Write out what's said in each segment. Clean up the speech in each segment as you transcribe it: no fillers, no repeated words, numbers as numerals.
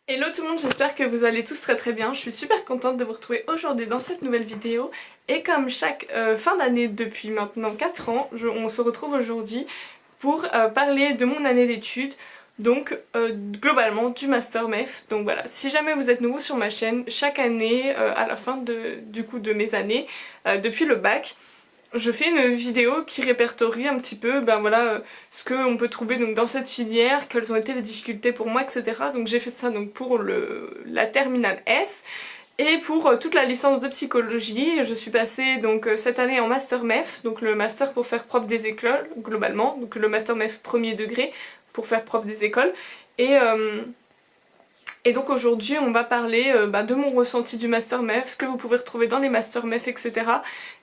Hello tout le monde, j'espère que vous allez tous très bien. Je suis super contente de vous retrouver aujourd'hui dans cette nouvelle vidéo. Et comme chaque fin d'année depuis maintenant 4 ans, on se retrouve aujourd'hui pour parler de mon année d'études. Donc globalement du Master MEF. Donc voilà, si jamais vous êtes nouveau sur ma chaîne, chaque année à la fin de mes années, depuis le bac, je fais une vidéo qui répertorie un petit peu ce qu'on peut trouver donc dans cette filière, quelles ont été les difficultés pour moi, etc. Donc j'ai fait ça donc pour la terminale S et pour toute la licence de psychologie. Je suis passée donc cette année en Master MEF, donc le master pour faire prof des écoles globalement, donc le Master MEF premier degré pour faire prof des écoles. Et, euh, et donc aujourd'hui on va parler de mon ressenti du Master MEF, ce que vous pouvez retrouver dans les Master MEF, etc.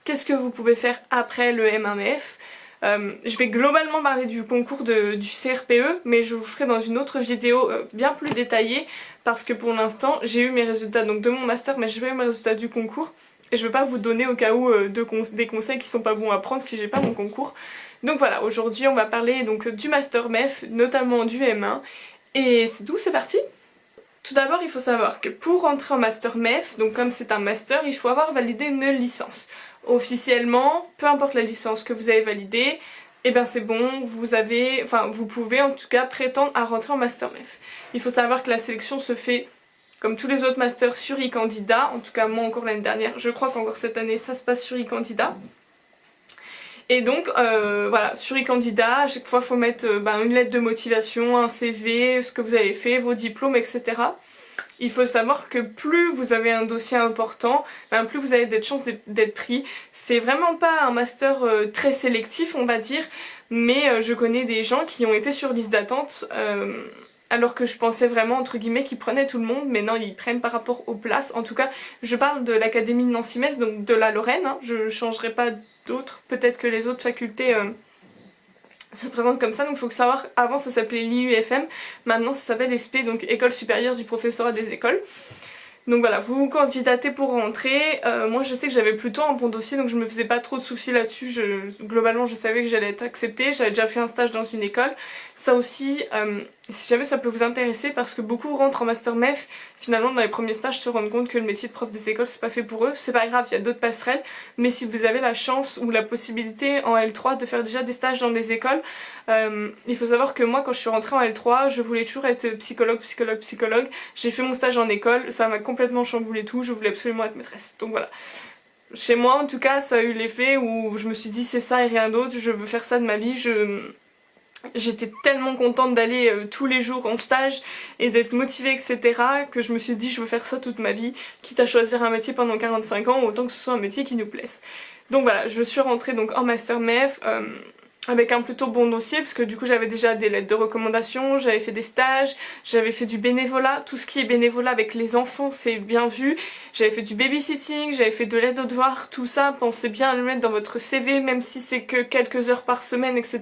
Qu'est-ce que vous pouvez faire après le M1 MEF. Je vais globalement parler du concours du CRPE, mais je vous ferai dans une autre vidéo bien plus détaillée, parce que pour l'instant j'ai eu mes résultats donc de mon Master, mais j'ai pas eu mes résultats du concours. Et je veux pas vous donner au cas où des conseils qui sont pas bons à prendre si j'ai pas mon concours. Donc voilà, aujourd'hui on va parler donc du Master MEF, notamment du M1. Et c'est tout, c'est parti! Tout d'abord, il faut savoir que pour rentrer en Master MEF, donc comme c'est un master, il faut avoir validé une licence. Officiellement, peu importe la licence que vous avez validée, et ben c'est bon, vous pouvez en tout cas prétendre à rentrer en Master MEF. Il faut savoir que la sélection se fait comme tous les autres masters sur e-candidat, en tout cas moi encore l'année dernière, je crois qu'encore cette année ça se passe sur e-candidat. Et donc voilà, sur e-candidat, à chaque fois il faut mettre une lettre de motivation, un CV, ce que vous avez fait, vos diplômes, etc. Il faut savoir que plus vous avez un dossier important, plus vous avez de chances d'être pris. C'est vraiment pas un master très sélectif, on va dire, mais je connais des gens qui ont été sur liste d'attente alors que je pensais vraiment entre guillemets qu'ils prenaient tout le monde, mais non, ils prennent par rapport aux places. En tout cas, je parle de l'académie de Nancy-Metz, donc de la Lorraine, hein. Je changerai pas d'autres, peut-être que les autres facultés se présentent comme ça, donc il faut savoir, avant ça s'appelait l'IUFM, maintenant ça s'appelle ESP, donc École supérieure du professorat des écoles. Donc voilà, vous candidatez pour rentrer. Moi je sais que j'avais plutôt un bon dossier, donc je me faisais pas trop de soucis là-dessus. Globalement je savais que j'allais être acceptée, j'avais déjà fait un stage dans une école. Ça aussi, si jamais ça peut vous intéresser, parce que beaucoup rentrent en Master MEF, finalement dans les premiers stages se rendent compte que le métier de prof des écoles c'est pas fait pour eux. C'est pas grave, il y a d'autres passerelles, mais si vous avez la chance ou la possibilité en L3 de faire déjà des stages dans des écoles, il faut savoir que moi quand je suis rentrée en L3, je voulais toujours être psychologue. J'ai fait mon stage en école, ça m'a complètement chamboulé tout, je voulais absolument être maîtresse. Donc voilà. Chez moi en tout cas ça a eu l'effet où je me suis dit c'est ça et rien d'autre, je veux faire ça de ma vie. J'étais tellement contente d'aller tous les jours en stage et d'être motivée, etc., que je me suis dit je veux faire ça toute ma vie, quitte à choisir un métier pendant 45 ans, autant que ce soit un métier qui nous plaise. Donc voilà, je suis rentrée donc en Master MEF avec un plutôt bon dossier, parce que du coup j'avais déjà des lettres de recommandation, j'avais fait des stages, j'avais fait du bénévolat, tout ce qui est bénévolat avec les enfants c'est bien vu, j'avais fait du babysitting, j'avais fait de l'aide aux devoirs, tout ça, pensez bien à le mettre dans votre CV, même si c'est que quelques heures par semaine, etc.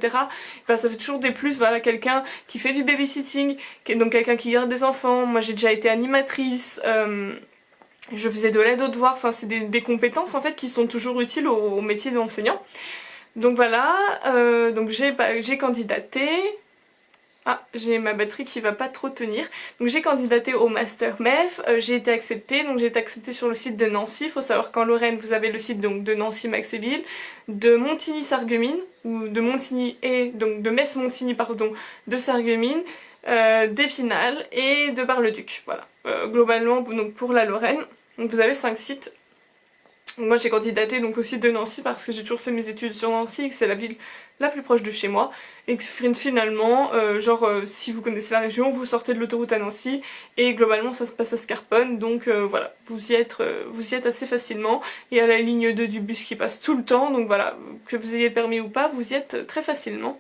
Ça fait toujours des plus, voilà, quelqu'un qui fait du babysitting, donc quelqu'un qui garde des enfants. Moi j'ai déjà été animatrice, je faisais de l'aide aux devoirs, enfin c'est des compétences en fait qui sont toujours utiles au métier d'enseignant. Donc voilà, donc j'ai candidaté. Ah, j'ai ma batterie qui va pas trop tenir. Donc j'ai candidaté au Master MEF, j'ai été acceptée, donc j'ai été acceptée sur le site de Nancy. Il faut savoir qu'en Lorraine vous avez le site donc de Nancy-Maxéville, de Montigny-Sarreguemines, ou de Montigny et donc de Metz-Montigny pardon, de Sarreguemines, d'Épinal et de Bar-le-Duc. Voilà, globalement donc pour la Lorraine. Donc vous avez 5 sites. Moi j'ai candidaté donc au site de Nancy parce que j'ai toujours fait mes études sur Nancy et que c'est la ville la plus proche de chez moi, et que finalement si vous connaissez la région, vous sortez de l'autoroute à Nancy et globalement ça se passe à Scarponne, donc voilà, vous y êtes assez facilement, et à la ligne 2 du bus qui passe tout le temps, donc voilà, que vous ayez le permis ou pas, vous y êtes très facilement.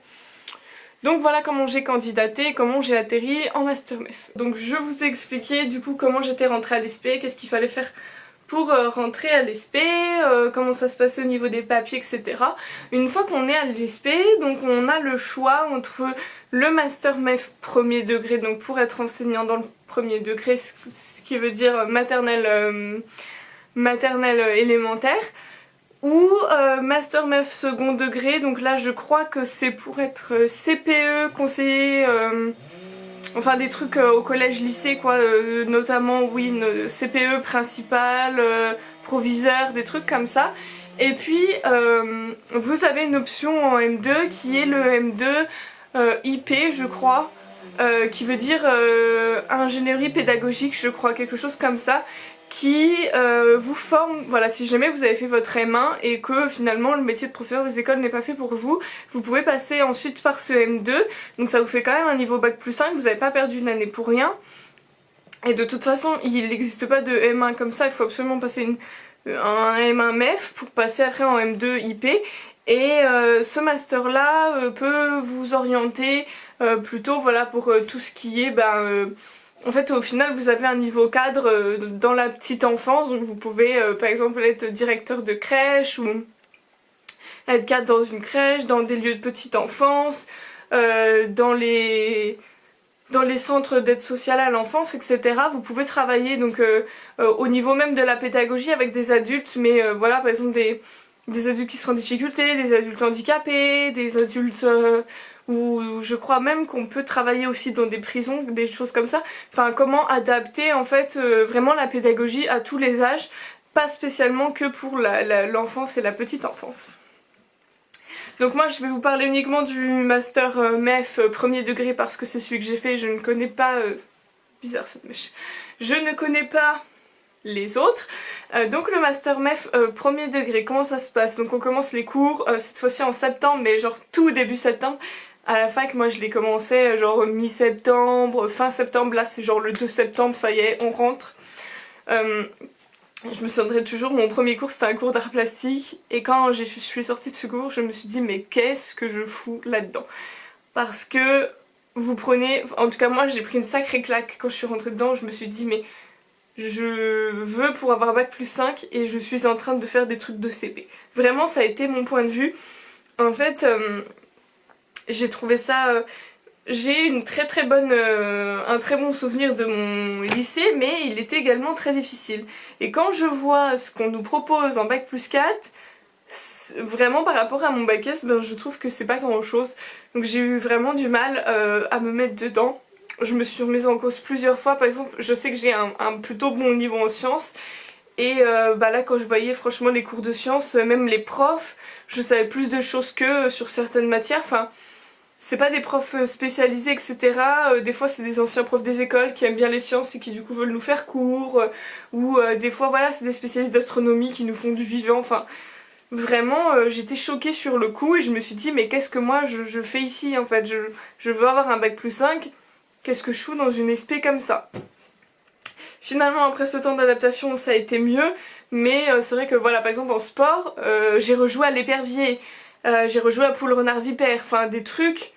Donc voilà comment j'ai candidaté et comment j'ai atterri en Master MEF. Donc je vous ai expliqué du coup comment j'étais rentrée à l'ESP, qu'est-ce qu'il fallait faire pour rentrer à l'ESP, comment ça se passait au niveau des papiers, etc. Une fois qu'on est à l'ESP, donc on a le choix entre le Master MEF premier degré, donc pour être enseignant dans le premier degré, ce qui veut dire maternelle élémentaire, ou Master MEF second degré, donc là je crois que c'est pour être CPE, conseiller enfin des trucs au collège-lycée quoi, notamment oui, une CPE principale, proviseur, des trucs comme ça. Et puis vous avez une option en M2 qui est le M2 IP je crois, qui veut dire ingénierie pédagogique je crois, quelque chose comme ça, qui vous forme, voilà, si jamais vous avez fait votre M1 et que finalement le métier de professeur des écoles n'est pas fait pour vous, vous pouvez passer ensuite par ce M2, donc ça vous fait quand même un niveau bac plus 5, vous n'avez pas perdu une année pour rien. Et de toute façon, il n'existe pas de M1 comme ça, il faut absolument passer un M1 MEF pour passer après en M2 IP. Et ce master là peut vous orienter plutôt voilà, pour tout ce qui est en fait au final vous avez un niveau cadre dans la petite enfance, donc vous pouvez par exemple être directeur de crèche ou être cadre dans une crèche, dans des lieux de petite enfance, dans les centres d'aide sociale à l'enfance, etc. Vous pouvez travailler donc au niveau même de la pédagogie avec des adultes, mais voilà, par exemple des adultes qui seront en difficulté, des adultes handicapés, des adultes où je crois même qu'on peut travailler aussi dans des prisons, des choses comme ça. Enfin, comment adapter en fait vraiment la pédagogie à tous les âges, pas spécialement que pour l'enfance et la petite enfance. Donc moi je vais vous parler uniquement du master MEF premier degré parce que c'est celui que j'ai fait, je ne connais pas... bizarre cette mèche. Je ne connais pas les autres. Donc le master MEF premier degré, comment ça se passe? Donc on commence les cours cette fois-ci en septembre, mais genre tout début septembre. À la fac, moi je l'ai commencé genre mi-septembre, fin septembre, là c'est genre le 2 septembre, ça y est, on rentre. Je me souviendrai toujours, mon premier cours c'était un cours d'art plastique et quand je suis sortie de ce cours je me suis dit mais qu'est-ce que je fous là-dedans? Parce que vous prenez, en tout cas moi j'ai pris une sacrée claque quand je suis rentrée dedans, je me suis dit mais je veux pour avoir bac plus 5 et je suis en train de faire des trucs de CP. Vraiment ça a été mon point de vue. En fait j'ai trouvé ça... J'ai une très bonne, un très bon souvenir de mon lycée, mais il était également très difficile. Et quand je vois ce qu'on nous propose en bac plus 4, vraiment par rapport à mon bac S, ben, je trouve que c'est pas grand chose. Donc j'ai eu vraiment du mal à me mettre dedans. Je me suis remise en cause plusieurs fois, par exemple je sais que j'ai un plutôt bon niveau en sciences. Et là quand je voyais franchement les cours de sciences, même les profs, je savais plus de choses qu'eux sur certaines matières. Enfin, c'est pas des profs spécialisés etc. Des fois c'est des anciens profs des écoles qui aiment bien les sciences et qui du coup veulent nous faire cours. Ou des fois voilà c'est des spécialistes d'astronomie qui nous font du vivant. Enfin vraiment j'étais choquée sur le coup et je me suis dit mais qu'est-ce que moi je fais ici en fait. Je veux avoir un bac plus 5, qu'est-ce que je fous dans une SP comme ça? Finalement après ce temps d'adaptation ça a été mieux, mais c'est vrai que voilà par exemple en sport j'ai rejoué à l'épervier. J'ai rejoué à Poule Renard Vipère, enfin des trucs,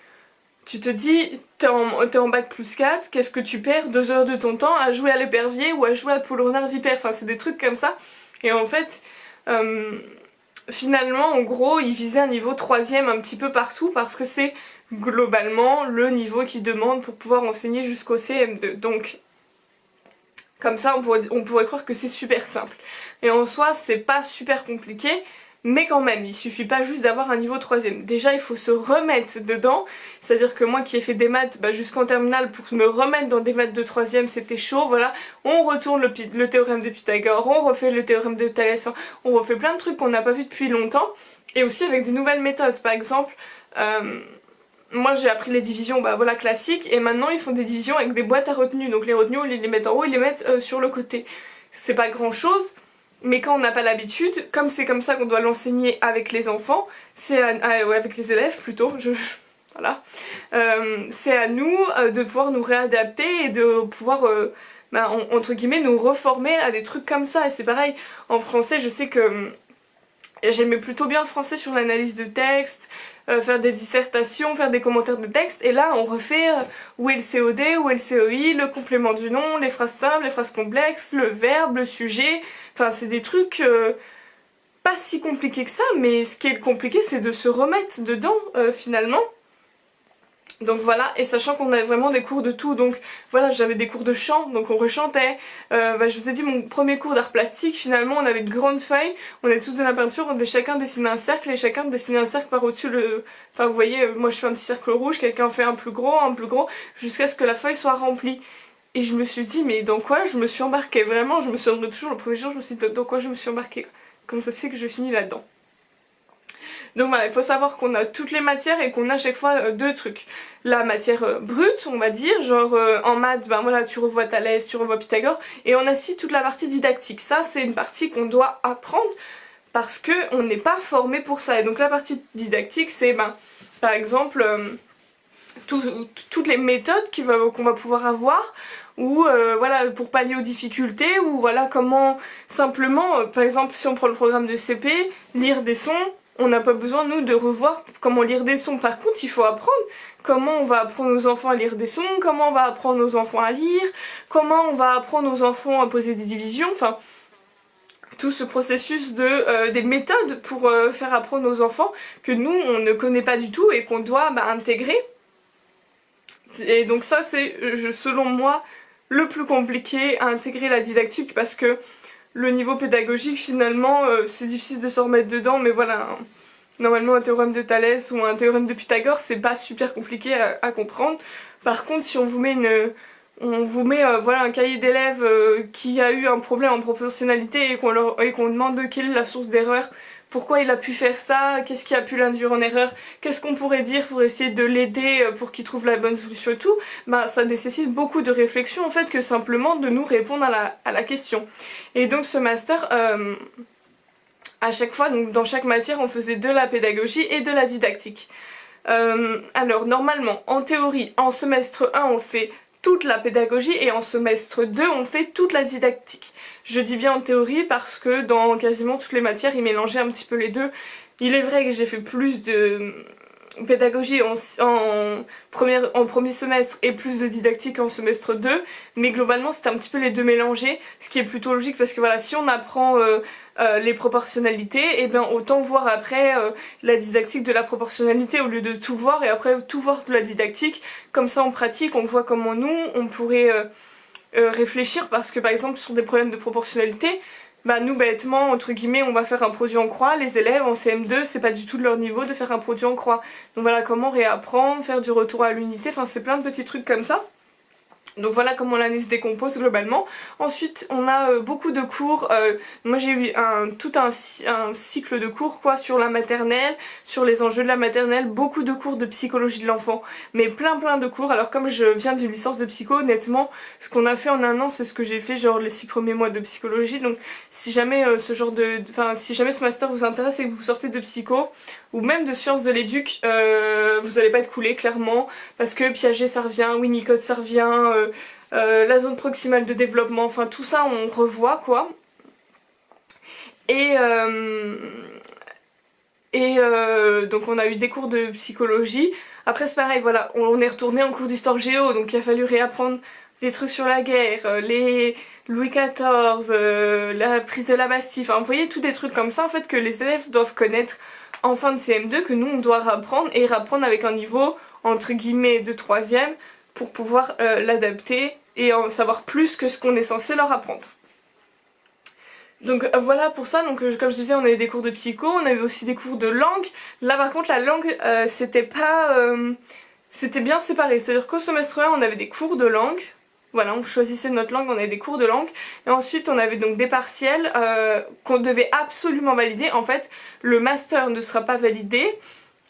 tu te dis, t'es en bac plus 4, qu'est-ce que tu perds 2 heures de ton temps à jouer à l'épervier ou à jouer à Poule Renard Vipère, enfin c'est des trucs comme ça. Et en fait, finalement en gros ils visaient un niveau 3ème un petit peu partout parce que c'est globalement le niveau qu'ils demandent pour pouvoir enseigner jusqu'au CM2. Donc comme ça on pourrait croire que c'est super simple. Et en soi c'est pas super compliqué. Mais quand même, il suffit pas juste d'avoir un niveau 3ème. Déjà, il faut se remettre dedans. C'est-à-dire que moi qui ai fait des maths jusqu'en terminale, pour me remettre dans des maths de 3ème, c'était chaud, voilà. On retourne le théorème de Pythagore, on refait le théorème de Thalès, on refait plein de trucs qu'on n'a pas vu depuis longtemps. Et aussi avec des nouvelles méthodes. Par exemple, moi j'ai appris les divisions voilà, classiques, et maintenant ils font des divisions avec des boîtes à retenue. Donc les retenues, ils les mettent en haut, ils les mettent sur le côté. C'est pas grand-chose. Mais quand on n'a pas l'habitude, comme c'est comme ça qu'on doit l'enseigner avec les enfants, c'est avec les élèves plutôt, voilà, c'est à nous de pouvoir nous réadapter et de pouvoir, entre guillemets, nous reformer à des trucs comme ça. Et c'est pareil, en français, je sais que j'aimais plutôt bien le français sur l'analyse de texte, faire des dissertations, faire des commentaires de texte, et là on refait où est le COD, où est le COI, le complément du nom, les phrases simples, les phrases complexes, le verbe, le sujet, enfin c'est des trucs pas si compliqués que ça, mais ce qui est compliqué c'est de se remettre dedans finalement. Donc voilà, et sachant qu'on avait vraiment des cours de tout, donc voilà, j'avais des cours de chant, donc on rechantait. Je vous ai dit, mon premier cours d'art plastique, finalement on avait de grandes feuilles, on est tous de la peinture, on devait chacun dessiner un cercle et chacun dessiner un cercle par au-dessus le... Enfin vous voyez, moi je fais un petit cercle rouge, quelqu'un fait un plus gros, jusqu'à ce que la feuille soit remplie. Et je me suis dit, mais dans quoi je me suis embarquée? Vraiment, je me souviendrai toujours, le premier jour, je me suis dit, dans quoi je me suis embarquée? Comment ça se fait que je finis là-dedans? Donc voilà, il faut savoir qu'on a toutes les matières et qu'on a à chaque fois deux trucs. La matière brute, on va dire, genre en maths, ben voilà, tu revois Thalès, tu revois Pythagore, et on a aussi toute la partie didactique. Ça, c'est une partie qu'on doit apprendre parce que on n'est pas formé pour ça. Et donc la partie didactique, c'est ben, par exemple toutes les méthodes qu'on va pouvoir avoir, ou voilà, pour pallier aux difficultés, ou voilà comment simplement, par exemple si on prend le programme de CP, lire des sons, on n'a pas besoin nous de revoir comment lire des sons. Par contre il faut apprendre comment on va apprendre aux enfants à lire des sons, comment on va apprendre aux enfants à lire, comment on va apprendre aux enfants à poser des divisions, enfin tout ce processus de des méthodes pour faire apprendre aux enfants que nous on ne connaît pas du tout et qu'on doit intégrer. Et donc ça c'est selon moi le plus compliqué à intégrer la didactique, parce que le niveau pédagogique finalement c'est difficile de se remettre dedans, mais voilà, hein. Normalement un théorème de Thalès ou un théorème de Pythagore c'est pas super compliqué à comprendre. Par contre si on vous met voilà, un cahier d'élèves qui a eu un problème en proportionnalité et qu'on demande quelle est la source d'erreur, pourquoi il a pu faire ça, qu'est-ce qui a pu l'induire en erreur, qu'est-ce qu'on pourrait dire pour essayer de l'aider pour qu'il trouve la bonne solution et tout, ça nécessite beaucoup de réflexion en fait que simplement de nous répondre à la question. Et donc ce master, à chaque fois, donc dans chaque matière, on faisait de la pédagogie et de la didactique. Alors normalement, en théorie, en semestre 1, on fait toute la pédagogie et en semestre 2 on fait toute la didactique. Je dis bien en théorie parce que dans quasiment toutes les matières ils mélangeaient un petit peu les deux. Il est vrai que j'ai fait plus de pédagogie en premier semestre et plus de didactique en semestre 2, mais globalement c'était un petit peu les deux mélangés, ce qui est plutôt logique parce que voilà, si on apprend les proportionnalités, et bien autant voir après la didactique de la proportionnalité au lieu de tout voir et après tout voir de la didactique. Comme ça en pratique on voit comment nous on pourrait réfléchir, parce que par exemple sur des problèmes de proportionnalité, nous bêtement entre guillemets on va faire un produit en croix, les élèves en CM2 c'est pas du tout de leur niveau de faire un produit en croix. Donc voilà comment réapprendre, faire du retour à l'unité, enfin c'est plein de petits trucs comme ça. Donc voilà comment l'année se décompose globalement. Ensuite on a beaucoup de cours, moi j'ai eu tout un cycle de cours quoi, sur la maternelle, sur les enjeux de la maternelle, beaucoup de cours de psychologie de l'enfant, mais plein de cours. Alors comme je viens d'une licence de psycho, honnêtement ce qu'on a fait en un an c'est ce que j'ai fait genre les 6 premiers mois de psychologie. Donc si jamais si jamais ce master vous intéresse et que vous sortez de psycho ou même de sciences de l'éduc, vous allez pas être coulé clairement, parce que Piaget ça revient, Winnicott ça revient, la zone proximale de développement, enfin tout ça on revoit quoi. Et donc on a eu des cours de psychologie. Après c'est pareil, voilà, on est retourné en cours d'histoire géo, donc il a fallu réapprendre les trucs sur la guerre, les Louis XIV, la prise de la Bastille, enfin vous voyez tous des trucs comme ça en fait que les élèves doivent connaître en fin de CM2, que nous on doit rapprendre, et rapprendre avec un niveau entre guillemets de 3e pour pouvoir l'adapter et en savoir plus que ce qu'on est censé leur apprendre. Donc voilà pour ça, donc comme je disais on a eu des cours de psycho, on a eu aussi des cours de langue. Là par contre la langue c'était bien séparé, c'est-à-dire qu'au semestre 1 on avait des cours de langue. Voilà, on choisissait notre langue, on avait des cours de langue, et ensuite on avait donc des partiels qu'on devait absolument valider. En fait, le master ne sera pas validé,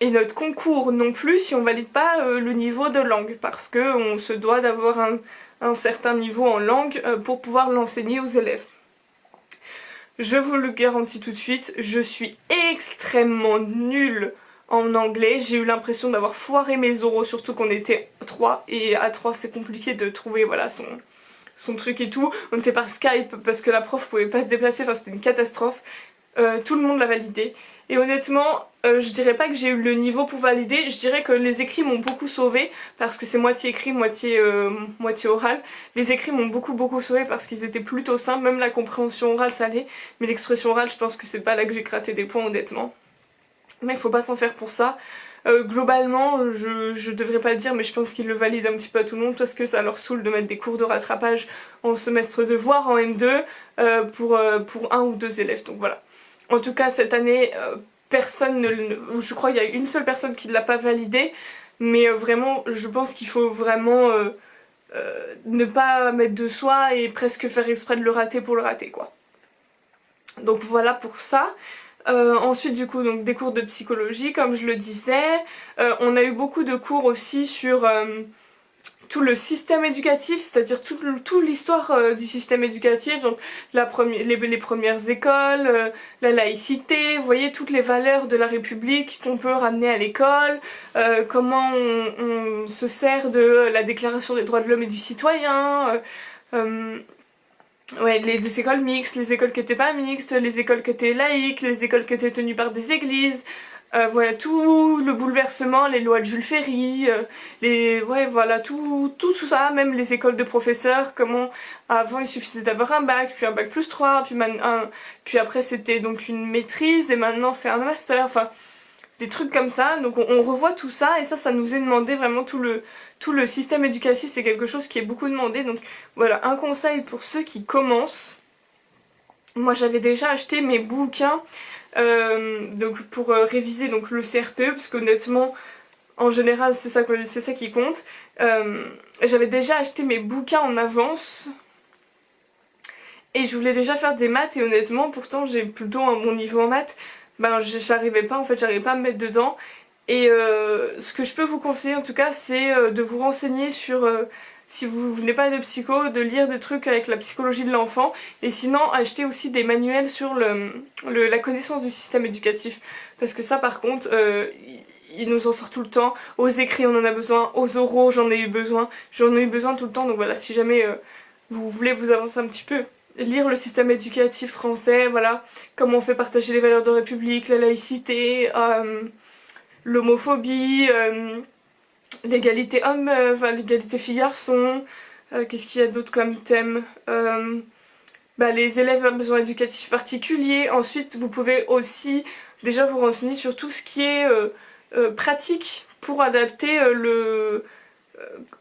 et notre concours non plus si on valide pas le niveau de langue, parce qu'on se doit d'avoir un certain niveau en langue pour pouvoir l'enseigner aux élèves. Je vous le garantis tout de suite, je suis extrêmement nulle en anglais, j'ai eu l'impression d'avoir foiré mes oraux, surtout qu'on était 3 et à 3 c'est compliqué de trouver voilà son truc et tout. On était par Skype parce que la prof pouvait pas se déplacer, enfin c'était une catastrophe. Tout le monde l'a validé et honnêtement je dirais pas que j'ai eu le niveau pour valider, je dirais que les écrits m'ont beaucoup sauvée parce que c'est moitié écrit, moitié oral. Les écrits m'ont beaucoup sauvée parce qu'ils étaient plutôt simples, même la compréhension orale ça allait, mais l'expression orale je pense que c'est pas là que j'ai gratté des points honnêtement. mais il faut pas s'en faire pour ça. Globalement, je devrais pas le dire, mais je pense qu'ils le valident un petit peu à tout le monde parce que ça leur saoule de mettre des cours de rattrapage en semestre 2, voire en M2 pour un ou deux élèves. Donc voilà. En tout cas, cette année, personne je crois qu'il y a une seule personne qui ne l'a pas validé, mais vraiment, je pense qu'il faut vraiment ne pas mettre de soi et presque faire exprès de le rater pour le rater, quoi. Donc voilà pour ça. Ensuite du coup donc des cours de psychologie comme je le disais, on a eu beaucoup de cours aussi sur tout le système éducatif, c'est-à-dire toute l'histoire du système éducatif, donc les premières écoles, la laïcité, vous voyez toutes les valeurs de la République qu'on peut ramener à l'école, comment on se sert de la Déclaration des droits de l'homme et du citoyen, ouais, les écoles mixtes, les écoles qui étaient pas mixtes, les écoles qui étaient laïques, les écoles qui étaient tenues par des églises, voilà, tout le bouleversement, les lois de Jules Ferry, ouais, voilà, tout ça, même les écoles de professeurs, comment avant il suffisait d'avoir un bac, puis un bac plus 3, puis après c'était donc une maîtrise, et maintenant c'est un master, enfin, des trucs comme ça, donc on revoit tout ça, et ça nous est demandé vraiment tout le système éducatif, c'est quelque chose qui est beaucoup demandé, donc voilà, un conseil pour ceux qui commencent. Moi j'avais déjà acheté mes bouquins donc pour réviser donc le CRPE, parce qu'honnêtement, en général c'est ça qui compte. J'avais déjà acheté mes bouquins en avance, et je voulais déjà faire des maths, et honnêtement, pourtant j'ai plutôt un bon niveau en maths, ben j'arrivais pas, en fait j'arrivais pas à me mettre dedans. Et ce que je peux vous conseiller en tout cas, c'est de vous renseigner sur, si vous venez pas de psycho, de lire des trucs avec la psychologie de l'enfant, et sinon acheter aussi des manuels sur la connaissance du système éducatif, parce que ça par contre, il nous en sort tout le temps. Aux écrits on en a besoin, aux oraux j'en ai eu besoin tout le temps, donc voilà, si jamais vous voulez vous avancer un petit peu, lire le système éducatif français, voilà, comment on fait partager les valeurs de République, la laïcité, l'homophobie, l'égalité homme, enfin l'égalité filles-garçons, qu'est-ce qu'il y a d'autre comme thème, bah, les élèves à besoins éducatifs particuliers. Ensuite vous pouvez aussi déjà vous renseigner sur tout ce qui est pratique pour adapter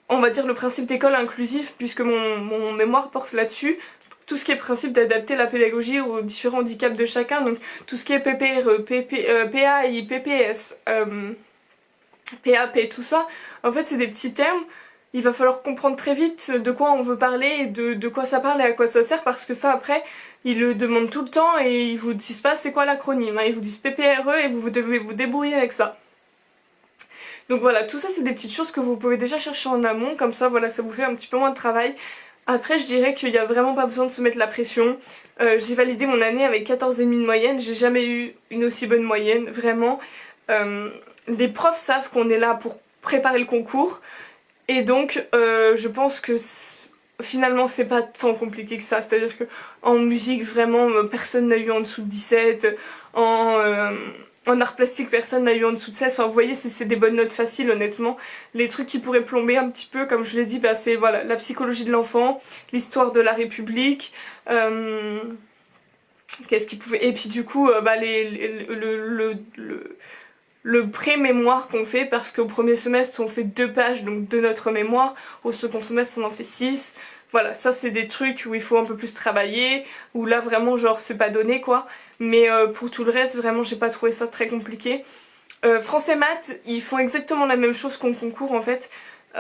on va dire le principe d'école inclusive, puisque mon mémoire porte là-dessus. Tout ce qui est principe d'adapter la pédagogie aux différents handicaps de chacun, donc tout ce qui est PPRE, PAI, PPS, PAP, tout ça, en fait c'est des petits termes, il va falloir comprendre très vite de quoi on veut parler, et de quoi ça parle et à quoi ça sert, parce que ça après, ils le demandent tout le temps et ils vous disent pas c'est quoi l'acronyme, hein, ils vous disent PPRE et vous devez vous débrouiller avec ça. Donc voilà, tout ça c'est des petites choses que vous pouvez déjà chercher en amont, comme ça voilà, ça vous fait un petit peu moins de travail. Après je dirais qu'il n'y a vraiment pas besoin de se mettre la pression. J'ai validé mon année avec 14,5 de moyenne, j'ai jamais eu une aussi bonne moyenne, vraiment. Les profs savent qu'on est là pour préparer le concours, et donc je pense que finalement c'est pas tant compliqué que ça, c'est-à-dire que en musique vraiment personne n'a eu en dessous de 17, en art plastique personne n'a eu en dessous de 16, enfin vous voyez c'est des bonnes notes faciles honnêtement. Les trucs qui pourraient plomber un petit peu comme je l'ai dit, bah, c'est voilà, la psychologie de l'enfant, l'histoire de la République, qu'est-ce qui pouvait... Et puis du coup bah, le pré-mémoire qu'on fait, parce qu'au premier semestre on fait 2 pages donc de notre mémoire, au second semestre on en fait 6. Voilà, ça c'est des trucs où il faut un peu plus travailler, où là vraiment genre c'est pas donné quoi. Mais pour tout le reste vraiment j'ai pas trouvé ça très compliqué. Français maths, ils font exactement la même chose qu'au concours en fait.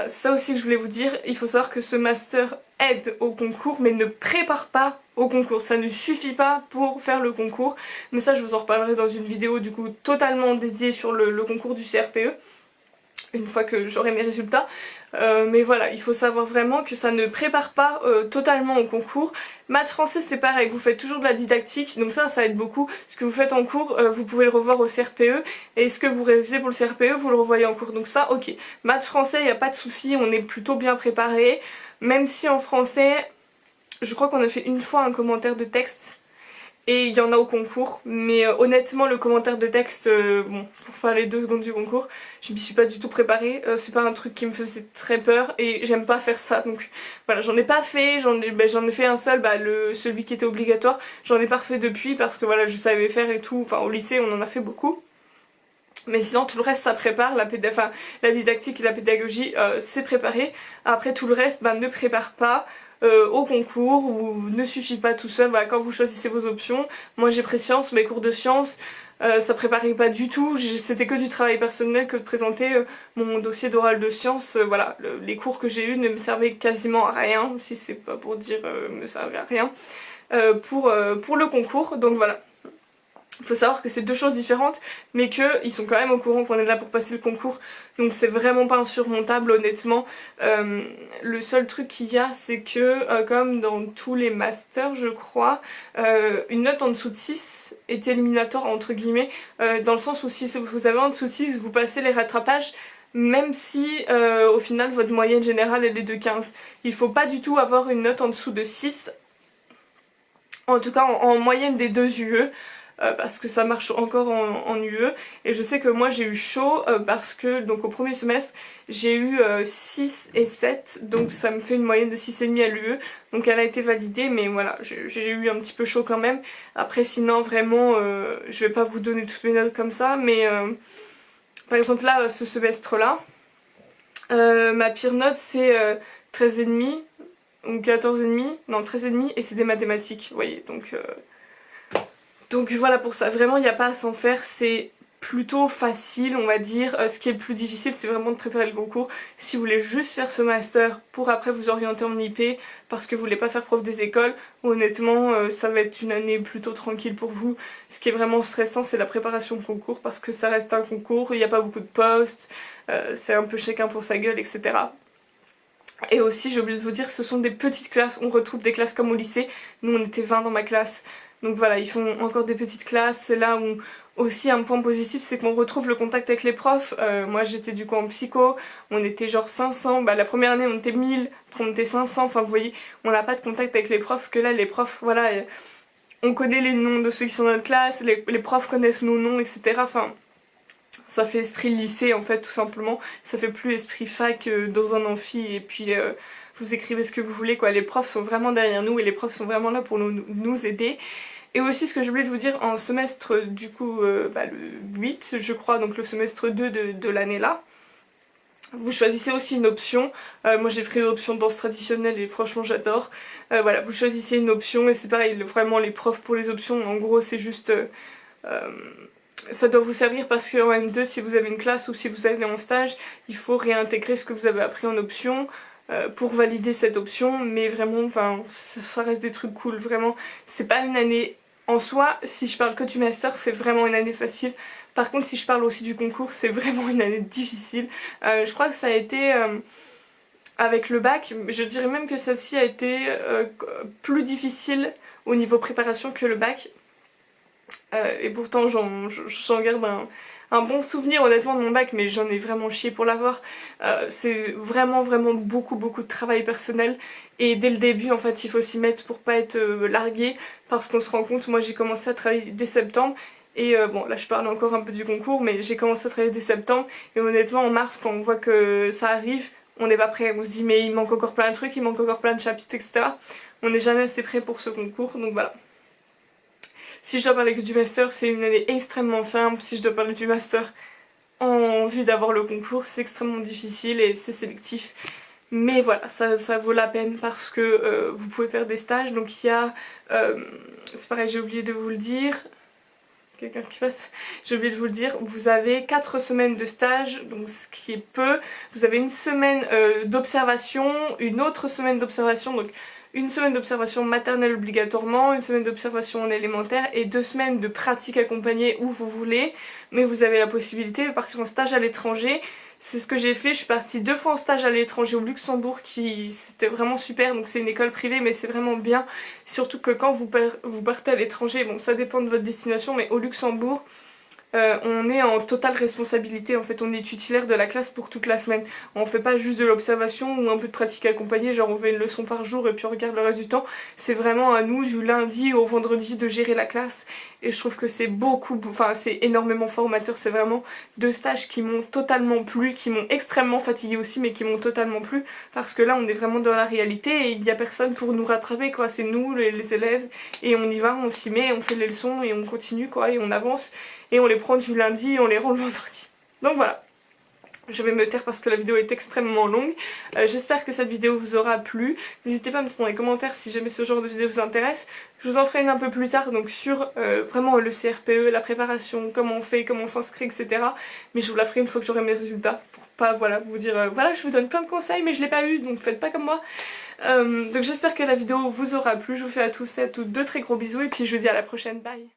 Ça aussi que je voulais vous dire, il faut savoir que ce master aide au concours mais ne prépare pas au concours. Ça ne suffit pas pour faire le concours, mais ça je vous en reparlerai dans une vidéo du coup totalement dédiée sur le concours du CRPE, une fois que j'aurai mes résultats. Mais voilà, il faut savoir vraiment que ça ne prépare pas totalement au concours. Maths français c'est pareil, vous faites toujours de la didactique, donc ça aide beaucoup. Ce que vous faites en cours, vous pouvez le revoir au CRPE, et ce que vous révisez pour le CRPE, vous le revoyez en cours, donc ça ok. Maths français, il n'y a pas de souci, on est plutôt bien préparé, même si en français, je crois qu'on a fait une fois un commentaire de texte, et il y en a au concours, mais honnêtement le commentaire de texte, bon, pour faire les 2 secondes du concours, je m'y suis pas du tout préparée, c'est pas un truc qui me faisait très peur et j'aime pas faire ça, donc voilà, j'en ai pas fait, j'en ai fait un seul, bah, celui qui était obligatoire, j'en ai pas refait depuis parce que voilà je savais faire et tout, enfin au lycée on en a fait beaucoup. Mais sinon tout le reste ça prépare, enfin, la didactique et la pédagogie c'est préparé. Après tout le reste ne prépare pas au concours ou ne suffit pas tout seul. Quand vous choisissez vos options, moi j'ai pris sciences, mes cours de sciences ça préparait pas du tout, c'était que du travail personnel, que de présenter mon dossier d'oral de sciences. Voilà, les cours que j'ai eus ne me servaient quasiment à rien, si c'est pas pour dire me servaient à rien pour le concours, donc voilà. Il faut savoir que c'est deux choses différentes, mais qu'ils sont quand même au courant qu'on est là pour passer le concours, donc c'est vraiment pas insurmontable honnêtement. Le seul truc qu'il y a, c'est que comme dans tous les masters je crois, une note en dessous de 6 est éliminatoire entre guillemets, dans le sens où si vous avez en dessous de 6, vous passez les rattrapages, même si au final votre moyenne générale elle est de 15. Il faut pas du tout avoir une note en dessous de 6, en tout cas en moyenne des deux UE. Parce que ça marche encore en UE, et je sais que moi j'ai eu chaud parce que donc au premier semestre j'ai eu 6 et 7, donc ça me fait une moyenne de 6,5 à l'UE, donc elle a été validée, mais voilà, j'ai eu un petit peu chaud quand même. Après sinon vraiment je vais pas vous donner toutes mes notes comme ça, mais par exemple là ce semestre là ma pire note c'est 13,5 ou 14,5, non 13,5, et c'est des mathématiques, vous voyez, donc voilà pour ça, vraiment il n'y a pas à s'en faire, c'est plutôt facile on va dire. Ce qui est le plus difficile c'est vraiment de préparer le concours. Si vous voulez juste faire ce master pour après vous orienter en IP parce que vous voulez pas faire prof des écoles, honnêtement ça va être une année plutôt tranquille pour vous. Ce qui est vraiment stressant c'est la préparation de concours parce que ça reste un concours, il n'y a pas beaucoup de postes, c'est un peu chacun pour sa gueule, etc. Et aussi j'ai oublié de vous dire, ce sont des petites classes, on retrouve des classes comme au lycée, nous on était 20 dans ma classe. Donc voilà, ils font encore des petites classes, c'est là où aussi un point positif c'est qu'on retrouve le contact avec les profs. Moi j'étais du coup en psycho, on était genre 500, la première année on était 1000, après on était 500, enfin vous voyez, on n'a pas de contact avec les profs, que là les profs, voilà, on connaît les noms de ceux qui sont dans notre classe, les profs connaissent nos noms, etc. Enfin, ça fait esprit lycée en fait tout simplement, ça fait plus esprit fac dans un amphi et puis vous écrivez ce que vous voulez quoi. Les profs sont vraiment derrière nous et les profs sont vraiment là pour nous aider. Et aussi ce que j'ai oublié de vous dire, en semestre du coup le 8 je crois, donc le semestre 2 de l'année là, vous choisissez aussi une option. Moi j'ai pris l'option danse traditionnelle et franchement j'adore. Voilà, vous choisissez une option et c'est pareil, vraiment les profs pour les options en gros c'est juste... ça doit vous servir parce qu'en M2 si vous avez une classe ou si vous allez en stage, il faut réintégrer ce que vous avez appris en option pour valider cette option, mais vraiment enfin ça reste des trucs cool, vraiment c'est pas une année en soi, si je parle que du master c'est vraiment une année facile. Par contre si je parle aussi du concours c'est vraiment une année difficile. Je crois que ça a été avec le bac, je dirais même que celle-ci a été plus difficile au niveau préparation que le bac. Et pourtant j'en garde un bon souvenir honnêtement de mon bac, mais j'en ai vraiment chié pour l'avoir. C'est vraiment beaucoup de travail personnel et dès le début en fait il faut s'y mettre pour pas être largué, parce qu'on se rend compte, moi j'ai commencé à travailler dès septembre et bon là je parle encore un peu du concours, mais j'ai commencé à travailler dès septembre et honnêtement en mars quand on voit que ça arrive on n'est pas prêt, on se dit mais il manque encore plein de trucs, il manque encore plein de chapitres, etc. On n'est jamais assez prêt pour ce concours, donc voilà. Si je dois parler que du master, c'est une année extrêmement simple. Si je dois parler du master en vue d'avoir le concours, c'est extrêmement difficile et c'est sélectif. Mais voilà, ça vaut la peine parce que vous pouvez faire des stages. Donc il y a... c'est pareil, j'ai oublié de vous le dire. Quelqu'un qui passe, j'ai oublié de vous le dire, vous avez 4 semaines de stage, donc ce qui est peu. Vous avez une semaine d'observation, une autre semaine d'observation, donc une semaine d'observation maternelle obligatoirement, une semaine d'observation en élémentaire et 2 semaines de pratique accompagnée où vous voulez, mais vous avez la possibilité de partir en stage à l'étranger. C'est ce que j'ai fait, je suis partie 2 fois en stage à l'étranger au Luxembourg, c'était vraiment super, donc c'est une école privée mais c'est vraiment bien, surtout que quand vous partez à l'étranger, bon ça dépend de votre destination, mais au Luxembourg, on est en totale responsabilité, en fait on est tutélaire de la classe pour toute la semaine. On fait pas juste de l'observation ou un peu de pratique accompagnée, genre on fait une leçon par jour et puis on regarde le reste du temps. C'est vraiment à nous du lundi au vendredi de gérer la classe et je trouve que c'est c'est énormément formateur. C'est vraiment 2 stages qui m'ont totalement plu, qui m'ont extrêmement fatiguée aussi, mais qui m'ont totalement plu parce que là on est vraiment dans la réalité et il y a personne pour nous rattraper quoi, c'est nous les élèves et on y va, on s'y met, on fait les leçons et on continue quoi et on avance. et on les prend du lundi et on les rend le vendredi. Donc voilà. Je vais me taire parce que la vidéo est extrêmement longue. J'espère que cette vidéo vous aura plu. N'hésitez pas à me dire dans les commentaires si jamais ce genre de vidéo vous intéresse. Je vous en ferai une un peu plus tard, donc sur vraiment le CRPE, la préparation, comment on fait, comment on s'inscrit, etc. Mais je vous la ferai une fois que j'aurai mes résultats, pour pas voilà, vous dire voilà, je vous donne plein de conseils mais je l'ai pas eu, donc faites pas comme moi. Donc j'espère que la vidéo vous aura plu. Je vous fais à tous et à toutes de très gros bisous et puis je vous dis à la prochaine. Bye.